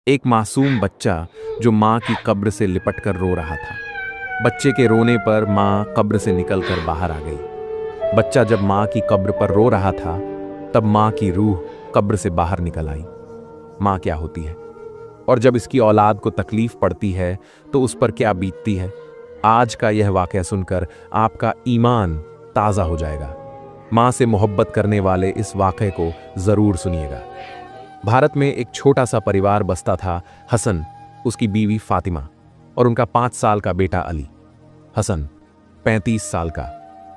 एक मासूम बच्चा जो माँ की कब्र से लिपट कर रो रहा था। बच्चे के रोने पर माँ कब्र से निकलकर बाहर आ गई। बच्चा जब माँ की कब्र पर रो रहा था, तब माँ की रूह कब्र से बाहर निकल आई। माँ क्या होती है और जब इसकी औलाद को तकलीफ पड़ती है तो उस पर क्या बीतती है। आज का यह वाकया सुनकर आपका ईमान ताज़ा हो जाएगा। माँ से मोहब्बत करने वाले इस वाक़े को ज़रूर सुनिएगा। भारत में एक छोटा सा परिवार बसता था। हसन, उसकी बीवी फातिमा और उनका 5 साल का बेटा अली। हसन 35 साल का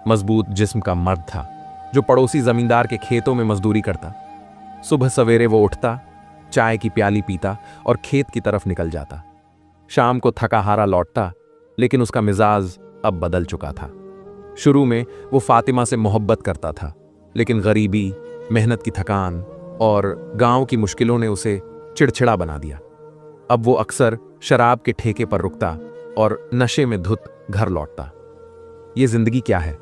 मजबूत जिस्म का मर्द था, जो पड़ोसी जमींदार के खेतों में मजदूरी करता। सुबह सवेरे वो उठता, चाय की प्याली पीता और खेत की तरफ निकल जाता। शाम को थका हारा लौटता, लेकिन उसका मिजाज अब बदल चुका था। शुरू में वो फातिमा से मोहब्बत करता था, लेकिन गरीबी, मेहनत की थकान और गांव की मुश्किलों ने उसे चिड़चिड़ा बना दिया। अब वो अक्सर शराब के ठेके पर रुकता और नशे में धुत घर लौटता। ये जिंदगी क्या है,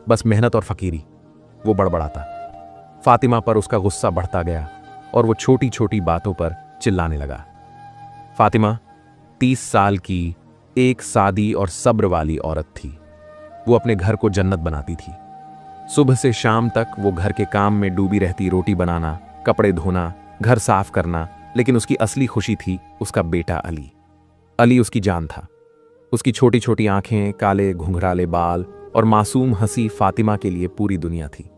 बस मेहनत और फकीरी, वो बड़बड़ाता। फातिमा पर उसका गुस्सा बढ़ता गया और वो छोटी छोटी बातों पर चिल्लाने लगा। फातिमा 30 साल की एक सादी और सब्र वाली औरत थी। वो अपने घर को जन्नत बनाती थी। सुबह से शाम तक वो घर के काम में डूबी रहती, रोटी बनाना, कपड़े धोना, घर साफ करना, लेकिन उसकी असली खुशी थी उसका बेटा अली। अली उसकी जान था। उसकी छोटी छोटी आंखें, काले घुंघराले बाल और मासूम हंसी फातिमा के लिए पूरी दुनिया थी।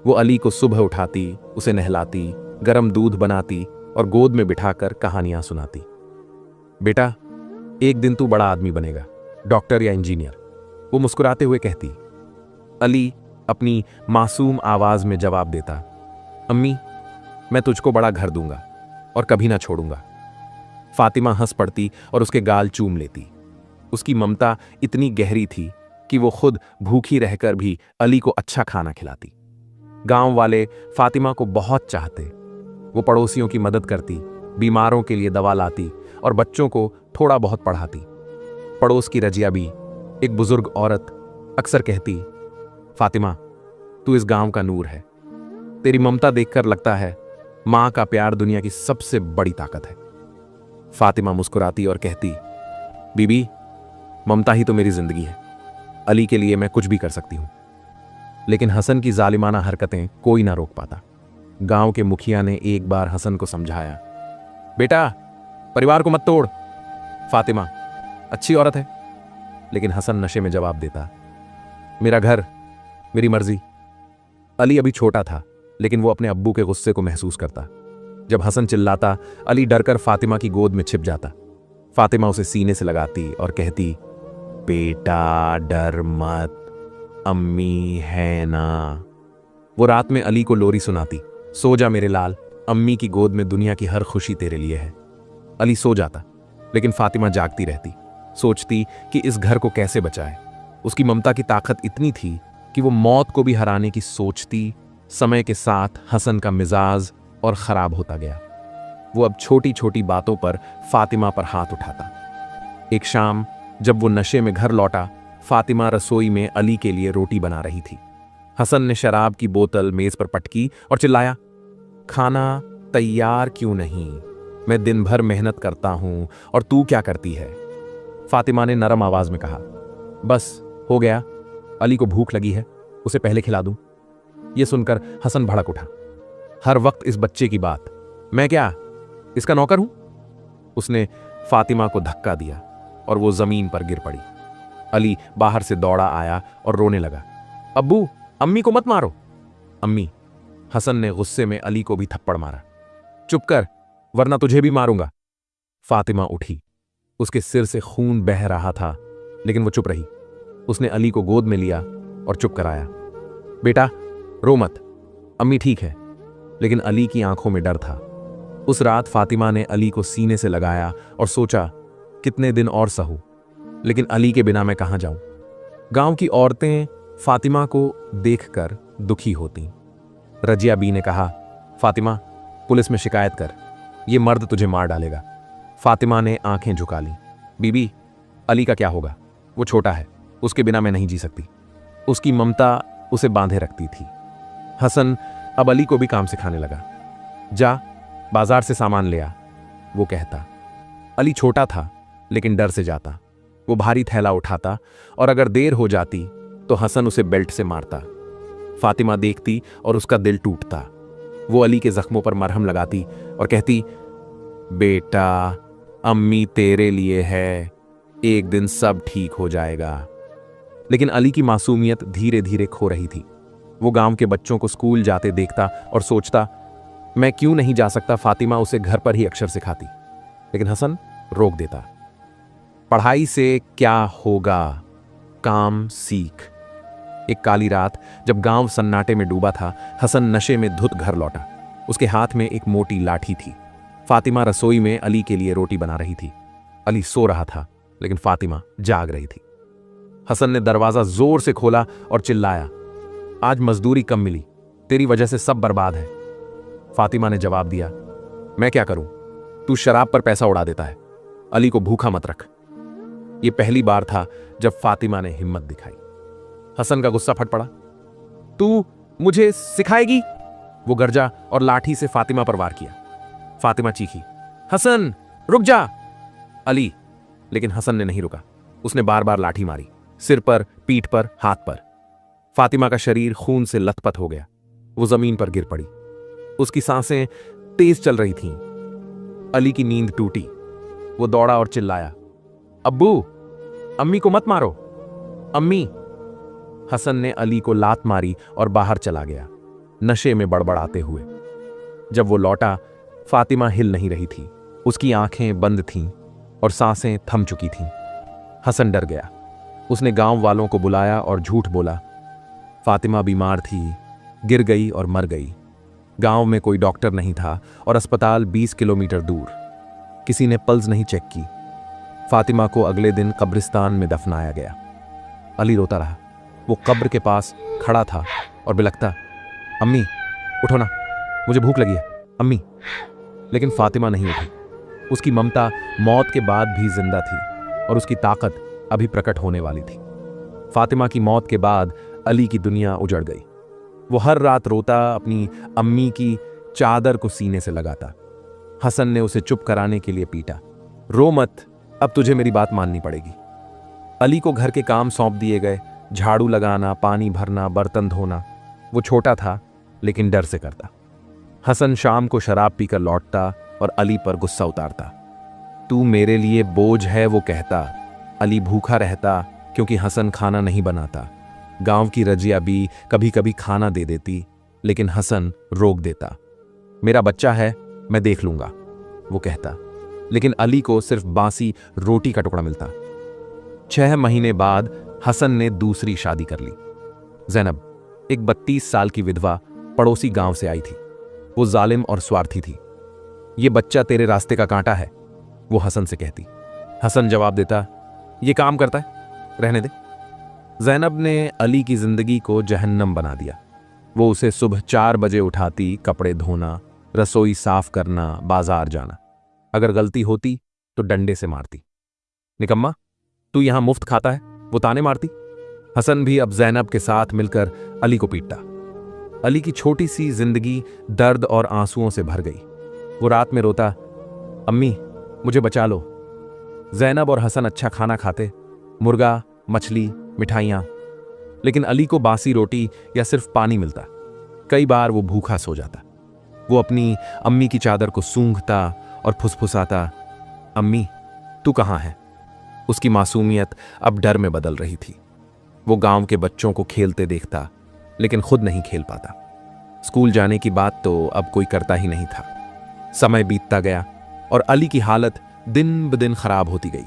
वो अली को सुबह उठाती, उसे नहलाती, गर्म दूध बनाती और गोद में बिठाकर कहानियां सुनाती। बेटा, एक दिन तू बड़ा आदमी बनेगा, डॉक्टर या इंजीनियर, वो मुस्कुराते हुए कहती। अली अपनी मासूम आवाज में जवाब देता, अम्मी, मैं तुझको बड़ा घर दूंगा और कभी ना छोड़ूंगा। फातिमा हंस पड़ती और उसके गाल चूम लेती। उसकी ममता इतनी गहरी थी कि वो खुद भूखी रहकर भी अली को अच्छा खाना खिलाती। गांव वाले फातिमा को बहुत चाहते। वो पड़ोसियों की मदद करती, बीमारों के लिए दवा लाती और बच्चों को थोड़ा बहुत पढ़ाती। पड़ोस की रजिया भी, एक बुजुर्ग औरत, अक्सर कहती, फातिमा, तू इस गांव का नूर है। तेरी ममता देखकर लगता है मां का प्यार दुनिया की सबसे बड़ी ताकत है। फातिमा मुस्कुराती और कहती, बीबी, ममता ही तो मेरी जिंदगी है। अली के लिए मैं कुछ भी कर सकती हूं। लेकिन हसन की जालिमाना हरकतें कोई ना रोक पाता। गांव के मुखिया ने एक बार हसन को समझाया, बेटा, परिवार को मत तोड़। फातिमा अच्छी औरत है। लेकिन हसन नशे में जवाब देता, मेरा घर, मेरी मर्जी। अली अभी छोटा था, लेकिन वो अपने अब्बू के गुस्से को महसूस करता। जब हसन चिल्लाता, अली डरकर फातिमा की गोद में छिप जाता। फातिमा उसे सीने से लगाती और कहती, बेटा डर मत, अम्मी है ना। वो रात में अली को लोरी सुनाती, सो जा मेरे लाल, अम्मी की गोद में दुनिया की हर खुशी तेरे लिए है। अली सो जाता, लेकिन फातिमा जागती रहती, सोचती कि इस घर को कैसे बचाए। उसकी ममता की ताकत इतनी थी कि वो मौत को भी हराने की सोचती। समय के साथ हसन का मिजाज और खराब होता गया। वो अब छोटी छोटी बातों पर फातिमा पर हाथ उठाता। एक शाम जब वो नशे में घर लौटा, फातिमा रसोई में अली के लिए रोटी बना रही थी। हसन ने शराब की बोतल मेज पर पटकी और चिल्लाया, खाना तैयार क्यों नहीं? मैं दिन भर मेहनत करता हूं और तू क्या करती है? फातिमा ने नरम आवाज में कहा, बस हो गया, अली को भूख लगी है, उसे पहले खिला दूं। यह सुनकर हसन भड़क उठा। हर वक्त इस बच्चे की बात, मैं क्या इसका नौकर हूं? उसने फातिमा को धक्का दिया और वो जमीन पर गिर पड़ी। अली बाहर से दौड़ा आया और रोने लगा, अब्बू, अम्मी को मत मारो। अम्मी, हसन ने गुस्से में अली को भी थप्पड़ मारा। चुप कर, वरना तुझे भी मारूंगा। फातिमा उठी। उसके सिर से खून बह रहा था, लेकिन वो चुप रही। उसने अली को गोद में लिया और चुप कराया। बेटा रो मत, अम्मी ठीक है। लेकिन अली की आंखों में डर था। उस रात फातिमा ने अली को सीने से लगाया और सोचा, कितने दिन और सहूं, लेकिन अली के बिना मैं कहां जाऊं। गांव की औरतें फातिमा को देखकर दुखी होती। रजिया बी ने कहा, फातिमा, पुलिस में शिकायत कर, ये मर्द तुझे मार डालेगा। फातिमा ने आंखें झुका ली। बीबी, अली का क्या होगा? वो छोटा है, उसके बिना मैं नहीं जी सकती। उसकी ममता उसे बांधे रखती थी। हसन अब अली को भी काम सिखाने लगा। जा, बाजार से सामान ले आ। वो कहता। अली छोटा था लेकिन डर से जाता। वो भारी थैला उठाता और अगर देर हो जाती तो हसन उसे बेल्ट से मारता। फातिमा देखती और उसका दिल टूटता। वो अली के जख्मों पर मरहम लगाती और कहती, बेटा, अम्मी तेरे लिए है, एक दिन सब ठीक हो जाएगा। लेकिन अली की मासूमियत धीरे धीरे खो रही थी। वो गांव के बच्चों को स्कूल जाते देखता और सोचता, मैं क्यों नहीं जा सकता। फातिमा उसे घर पर ही अक्षर सिखाती, लेकिन हसन रोक देता। पढ़ाई से क्या होगा, काम सीख। एक काली रात जब गांव सन्नाटे में डूबा था, हसन नशे में धुत घर लौटा। उसके हाथ में एक मोटी लाठी थी। फातिमा रसोई में अली के लिए रोटी बना रही थी। अली सो रहा था लेकिन फातिमा जाग रही थी। हसन ने दरवाजा जोर से खोला और चिल्लाया, आज मजदूरी कम मिली, तेरी वजह से सब बर्बाद है। फातिमा ने जवाब दिया, मैं क्या करूं, तू शराब पर पैसा उड़ा देता है, अली को भूखा मत रख। यह पहली बार था जब फातिमा ने हिम्मत दिखाई। हसन का गुस्सा फट पड़ा। तू मुझे सिखाएगी? वो गरजा और लाठी से फातिमा पर वार किया। फातिमा चीखी, हसन रुक जा। अली, लेकिन हसन ने नहीं रुका। उसने बार बार लाठी मारी, सिर पर, पीठ पर, हाथ पर। फातिमा का शरीर खून से लथपथ हो गया। वो जमीन पर गिर पड़ी। उसकी सांसें तेज चल रही थीं। अली की नींद टूटी। वो दौड़ा और चिल्लाया, अब्बू, अम्मी को मत मारो, अम्मी। हसन ने अली को लात मारी और बाहर चला गया, नशे में बड़बड़ाते हुए। जब वो लौटा, फातिमा हिल नहीं रही थी। उसकी आंखें बंद थीं और सांसें थम चुकी थीं। हसन डर गया। उसने गांव वालों को बुलाया और झूठ बोला। फातिमा बीमार थी, गिर गई और मर गई। गांव में कोई डॉक्टर नहीं था और अस्पताल 20 किलोमीटर दूर। किसी ने पल्स नहीं चेक की। फातिमा को अगले दिन कब्रिस्तान में दफनाया गया। अली रोता रहा। वो कब्र के पास खड़ा था और बिलखता, अम्मी उठो ना, मुझे भूख लगी है, अम्मी। लेकिन फातिमा नहीं उठी। उसकी ममता मौत के बाद भी जिंदा थी और उसकी ताकत अभी प्रकट होने वाली थी। फातिमा की मौत के बाद अली की दुनिया उजड़ गई। वो हर रात रोता, अपनी अम्मी की चादर को सीने से लगाता। हसन ने उसे चुप कराने के लिए पीटा। रो मत, अब तुझे मेरी बात माननी पड़ेगी। अली को घर के काम सौंप दिए गए, झाड़ू लगाना, पानी भरना, बर्तन धोना। वो छोटा था लेकिन डर से करता। हसन शाम को शराब पीकर लौटता और अली पर गुस्सा उतारता। तू मेरे लिए बोझ है, वो कहता। अली भूखा रहता क्योंकि हसन खाना नहीं बनाता। गांव की रजिया भी कभी कभी खाना दे देती, लेकिन हसन रोक देता। मेरा बच्चा है, मैं देख लूंगा, वो कहता। लेकिन अली को सिर्फ बासी रोटी का टुकड़ा मिलता। 6 महीने बाद हसन ने दूसरी शादी कर ली। जैनब, एक 32 साल की विधवा, पड़ोसी गांव से आई थी। वो जालिम और स्वार्थी थी। ये बच्चा तेरे रास्ते का कांटा है, वो हसन से कहती। हसन जवाब देता, ये काम करता है, रहने दे। जैनब ने अली की जिंदगी को जहन्नम बना दिया। वो उसे सुबह 4 बजे उठाती, कपड़े धोना, रसोई साफ करना, बाजार जाना। अगर गलती होती तो डंडे से मारती। निकम्मा, तू यहां मुफ्त खाता है, वो ताने मारती। हसन भी अब जैनब के साथ मिलकर अली को पीटता। अली की छोटी सी जिंदगी दर्द और आंसुओं से भर गई। वो रात में रोता, अम्मी मुझे बचा लो। जैनब और हसन अच्छा खाना खाते, मुर्गा, मछली, मिठाइयाँ। लेकिन अली को बासी रोटी या सिर्फ पानी मिलता। कई बार वो भूखा सो जाता। वो अपनी अम्मी की चादर को सूंघता और फुसफुसाता, अम्मी तू कहाँ है? उसकी मासूमियत अब डर में बदल रही थी। वो गांव के बच्चों को खेलते देखता, लेकिन खुद नहीं खेल पाता। स्कूल जाने की बात तो अब कोई करता ही नहीं था। समय बीतता गया और अली की हालत दिन ब दिन खराब होती गई।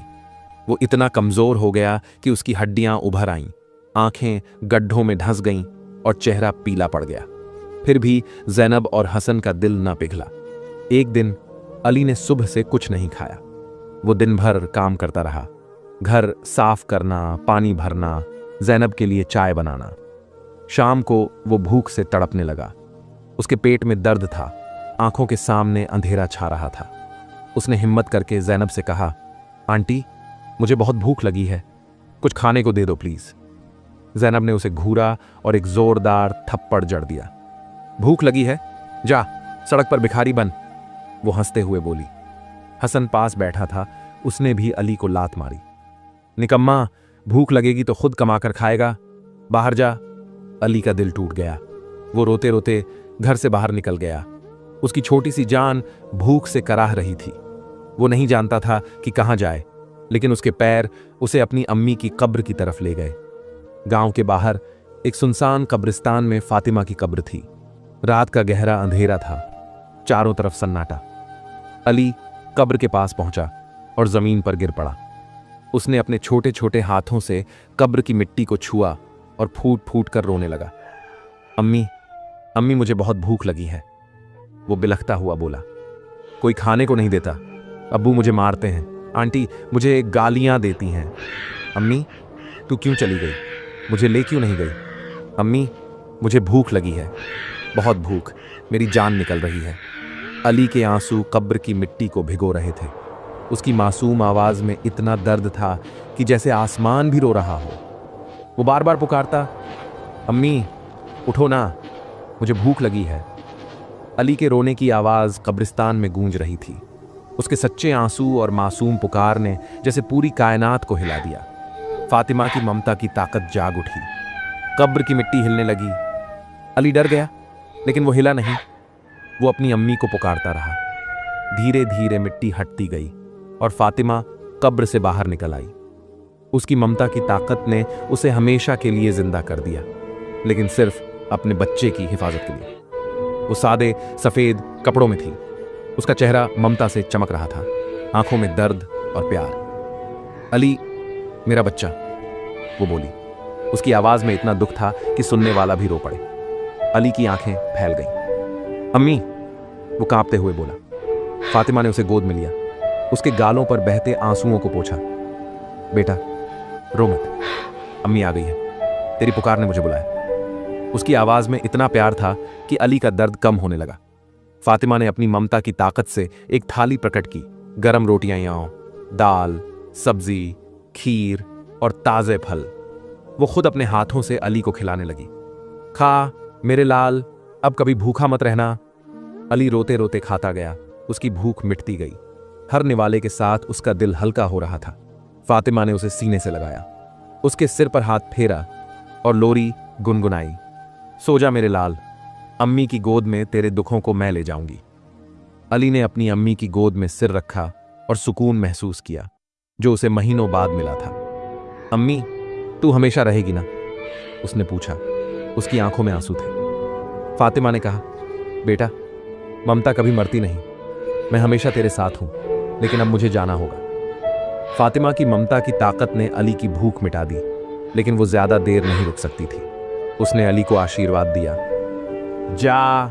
वो इतना कमजोर हो गया कि उसकी हड्डियां उभर आईं, आंखें गड्ढों में धंस गईं और चेहरा पीला पड़ गया। फिर भी जैनब और हसन का दिल न पिघला। एक दिन अली ने सुबह से कुछ नहीं खाया। वो दिन भर काम करता रहा, घर साफ करना, पानी भरना, जैनब के लिए चाय बनाना। शाम को वो भूख से तड़पने लगा। उसके पेट में दर्द था, आंखों के सामने अंधेरा छा रहा था। उसने हिम्मत करके जैनब से कहा, आंटी मुझे बहुत भूख लगी है, कुछ खाने को दे दो प्लीज। जैनब ने उसे घूरा और एक जोरदार थप्पड़ जड़ दिया। भूख लगी है, जा सड़क पर भिखारी बन, वो हंसते हुए बोली। हसन पास बैठा था, उसने भी अली को लात मारी। निकम्मा, भूख लगेगी तो खुद कमाकर खाएगा, बाहर जा। अली का दिल टूट गया। वो रोते रोते घर से बाहर निकल गया। उसकी छोटी सी जान भूख से कराह रही थी। वो नहीं जानता था कि कहाँ जाए, लेकिन उसके पैर उसे अपनी अम्मी की कब्र की तरफ ले गए। गांव के बाहर एक सुनसान कब्रिस्तान में फातिमा की कब्र थी। रात का गहरा अंधेरा था, चारों तरफ सन्नाटा। अली कब्र के पास पहुंचा और जमीन पर गिर पड़ा। उसने अपने छोटे छोटे हाथों से कब्र की मिट्टी को छुआ और फूट फूट कर रोने लगा। अम्मी, अम्मी, मुझे बहुत भूख लगी है, वो बिलखता हुआ बोला। कोई खाने को नहीं देता, अब्बू मुझे मारते हैं, आंटी मुझे गालियां देती हैं। अम्मी, तू क्यों चली गई? मुझे ले क्यों नहीं गई? अम्मी, मुझे भूख लगी है, बहुत भूख, मेरी जान निकल रही है। अली के आंसू कब्र की मिट्टी को भिगो रहे थे। उसकी मासूम आवाज में इतना दर्द था कि जैसे आसमान भी रो रहा हो। वो बार बार पुकारता, अम्मी उठो ना, मुझे भूख लगी है। अली के रोने की आवाज कब्रिस्तान में गूंज रही थी। उसके सच्चे आंसू और मासूम पुकार ने जैसे पूरी कायनात को हिला दिया। फातिमा की ममता की ताकत जाग उठी। कब्र की मिट्टी हिलने लगी। अली डर गया, लेकिन वो हिला नहीं। वो अपनी अम्मी को पुकारता रहा। धीरे धीरे मिट्टी हटती गई और फातिमा कब्र से बाहर निकल आई। उसकी ममता की ताकत ने उसे हमेशा के लिए जिंदा कर दिया, लेकिन सिर्फ अपने बच्चे की हिफाजत के लिए। वो सादे सफेद कपड़ों में थी। उसका चेहरा ममता से चमक रहा था, आंखों में दर्द और प्यार। अली मेरा बच्चा, वो बोली। उसकी आवाज में इतना दुख था कि सुनने वाला भी रो पड़े। अली की आंखें फैल गईं। अम्मी, वो कांपते हुए बोला। फातिमा ने उसे गोद में लिया, उसके गालों पर बहते आंसुओं को पोंछा। बेटा रो मत, अम्मी आ गई है, तेरी पुकार ने मुझे बुलाया। उसकी आवाज में इतना प्यार था कि अली का दर्द कम होने लगा। फातिमा ने अपनी ममता की ताकत से एक थाली प्रकट की। गरम रोटियां, दाल, सब्जी, खीर और ताजे फल। वो खुद अपने हाथों से अली को खिलाने लगी। खा मेरे लाल, अब कभी भूखा मत रहना। अली रोते रोते खाता गया। उसकी भूख मिटती गई। हर निवाले के साथ उसका दिल हल्का हो रहा था। फातिमा ने उसे सीने से लगाया, उसके सिर पर हाथ फेरा और लोरी गुनगुनाई। सो जा मेरे लाल, अम्मी की गोद में तेरे दुखों को मैं ले जाऊंगी। अली ने अपनी अम्मी की गोद में सिर रखा और सुकून महसूस किया, जो उसे महीनों बाद मिला था। अम्मी, तू हमेशा रहेगी ना? उसने पूछा। उसकी आंखों में आंसू थे। फातिमा ने कहा, बेटा, ममता कभी मरती नहीं, मैं हमेशा तेरे साथ हूं, लेकिन अब मुझे जाना होगा। फातिमा की ममता की ताकत ने अली की भूख मिटा दी, लेकिन वो ज्यादा देर नहीं रुक सकती थी। उसने अली को आशीर्वाद दिया, जा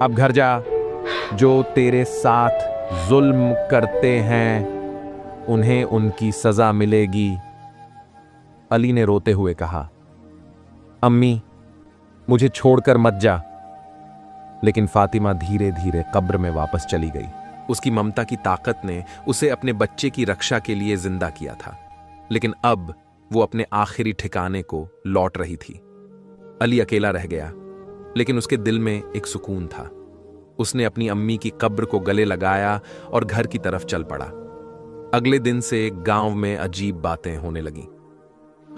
अब घर जा। जो तेरे साथ जुल्म करते हैं उन्हें उनकी सजा मिलेगी। अली ने रोते हुए कहा, अम्मी मुझे छोड़कर मत जा। लेकिन फातिमा धीरे धीरे कब्र में वापस चली गई। उसकी ममता की ताकत ने उसे अपने बच्चे की रक्षा के लिए जिंदा किया था, लेकिन अब वो अपने आखिरी ठिकाने को लौट रही थी। अली अकेला रह गया, लेकिन उसके दिल में एक सुकून था। उसने अपनी अम्मी की कब्र को गले लगाया और घर की तरफ चल पड़ा। अगले दिन से गांव में अजीब बातें होने लगीं।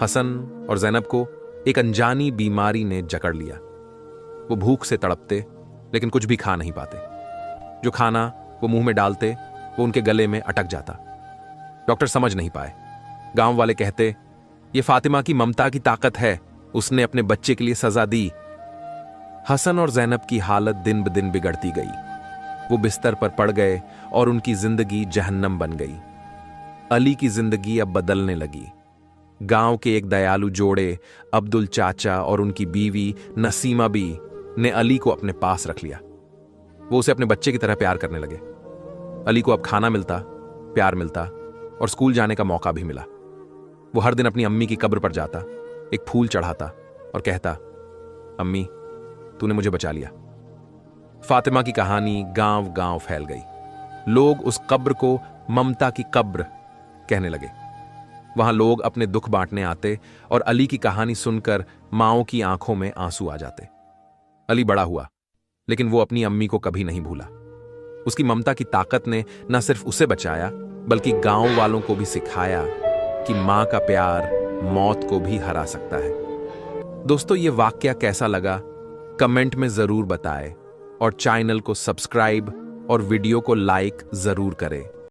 हसन और ज़ैनब को एक अनजानी बीमारी ने जकड़ लिया। वो भूख से तड़पते, लेकिन कुछ भी खा नहीं पाते। जो खाना वो मुंह में डालते, वो उनके गले में अटक जाता। डॉक्टर समझ नहीं पाए। गांव वाले कहते, ये फातिमा की ममता की ताकत है, उसने अपने बच्चे के लिए सजा दी। हसन और ज़ैनब की हालत दिन ब दिन बिगड़ती गई। वो बिस्तर पर पड़ गए और उनकी जिंदगी जहन्नम बन गई। अली की जिंदगी अब बदलने लगी। गांव के एक दयालु जोड़े, अब्दुल चाचा और उनकी बीवी नसीमा बी ने अली को अपने पास रख लिया। वो उसे अपने बच्चे की तरह प्यार करने लगे। अली को अब खाना मिलता, प्यार मिलता और स्कूल जाने का मौका भी मिला। वो हर दिन अपनी अम्मी की कब्र पर जाता, एक फूल चढ़ाता और कहता, अम्मी तूने मुझे बचा लिया। फातिमा की कहानी गांव गांव फैल गई। लोग उस कब्र को ममता की कब्र कहने लगे। वहां लोग अपने दुख बांटने आते और अली की कहानी सुनकर माओं की आंखों में आंसू आ जाते। अली बड़ा हुआ, लेकिन वो अपनी अम्मी को कभी नहीं भूला। उसकी ममता की ताकत ने न सिर्फ उसे बचाया बल्कि गांव वालों को भी सिखाया कि मां का प्यार मौत को भी हरा सकता है। दोस्तों, ये वाक्या कैसा लगा कमेंट में जरूर बताएं और चैनल को सब्सक्राइब और वीडियो को लाइक जरूर करें।